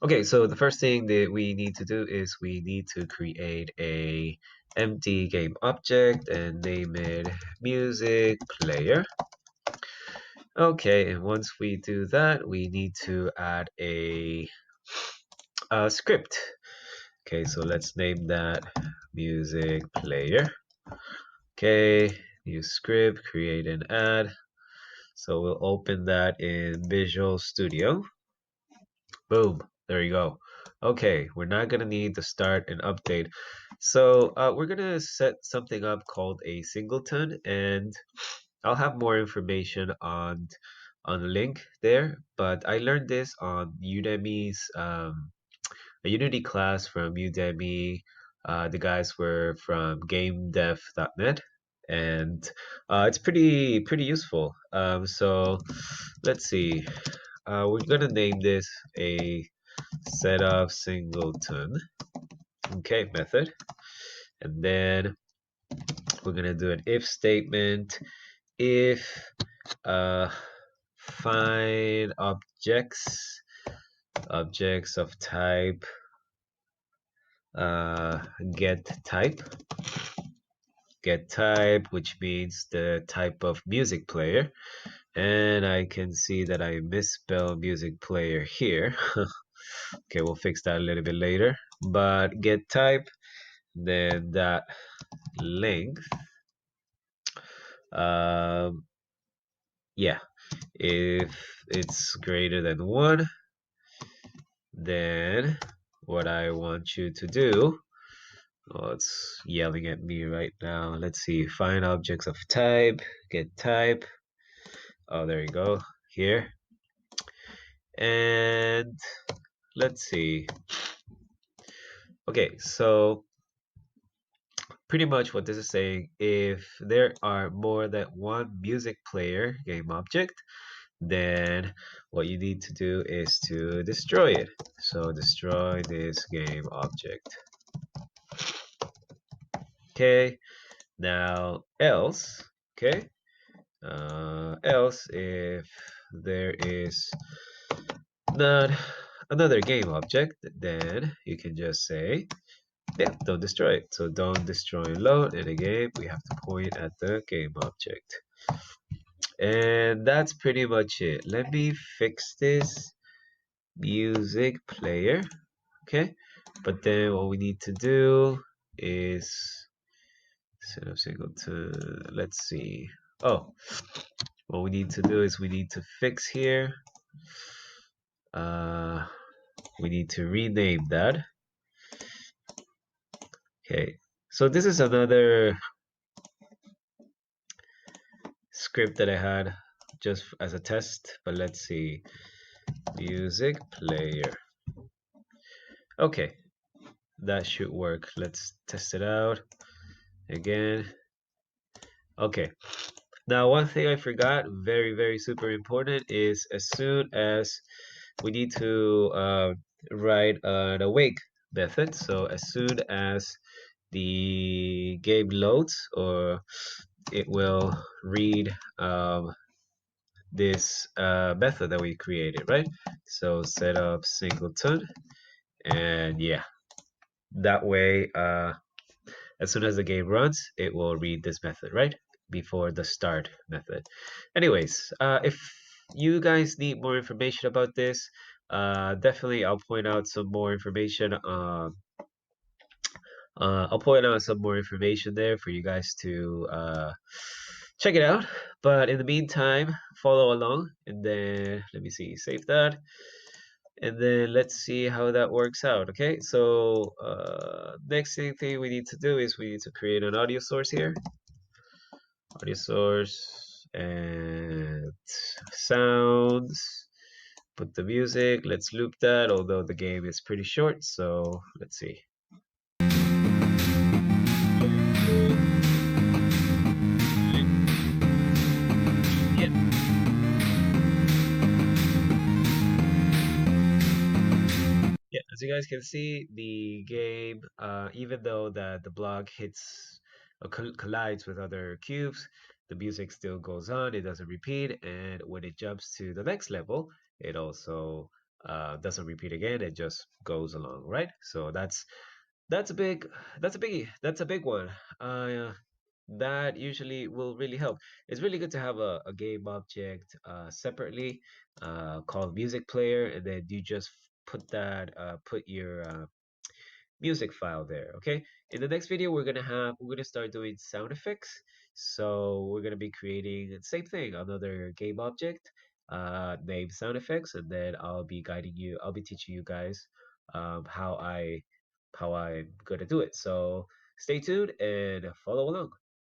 Okay, so the first thing that we need to do is we need to create a empty game object and name it music player. Okay, and once we do that, we need to add a script. Okay, so let's name that music player. Okay, new script, create and add. So we'll open that in Visual Studio. Boom, there you go. Okay, we're not gonna need to start and update. So we're gonna set something up called a singleton, and I'll have more information on the link there. But I learned this on Udemy's a Unity class from Udemy. The guys were from GameDev.net, and it's pretty useful. So let's see. We're gonna name this a setup singleton. Okay, method, and then we're gonna do an if statement. If uh, find objects of type uh, get type get type, which means the type of music player. And I can see that I misspelled music player here. Okay, we'll fix that a little bit later. But get type, then that length. Um, yeah, if it's greater than 1, then what I want you to do, oh, it's yelling at me right now. Let's see, find objects of type, get type. Oh, there you go, here. And let's see. Okay, so pretty much what this is saying, if there are more than one music player game object, then what you need to do is to destroy it. So destroy this game object. Okay, now else, okay, else if there is not another game object, then you can just say, yeah, don't destroy it. So don't destroy load, and again, we have to point at the game object. And that's pretty much it. Let me fix this music player, okay? But then what we need to do is set up Singleton. Let's see. Oh, what we need to do is we need to fix here. Uh, we need to rename that. Okay, so this is another script that I had just as a test, but let's see. Music player. Okay, that should work. Let's test it out again. Okay, now one thing I forgot, very super important, is as soon as we need to write an awake method. So as soon as the game loads, or it will read this method that we created, right? So set up singleton, and yeah, that way as soon as the game runs, it will read this method, right? Before the start method. Anyways, if you guys need more information about this, definitely I'll point out some more information. I'll point out some more information there for you guys to check it out. But in the meantime, follow along, and then let me see, save that, and then let's see how that works out. Okay, so next thing we need to do is we need to create an audio source here. Audio source and sounds. Put the music. Let's loop that, although the game is pretty short. So let's see. Yeah, as you guys can see, the game, even though the block hits or collides with other cubes, the music still goes on. It doesn't repeat, and when it jumps to the next level, it also doesn't repeat again. It just goes along, right? So that's a big that's a biggie. That's a big one. That usually will really help. It's really good to have a game object separately called music player, and then you just put your music file there. Okay, in the next video we're gonna start doing sound effects. So we're gonna be creating the same thing, another game object named sound effects, and then I'll be teaching you guys how I'm gonna do it. So stay tuned and follow along.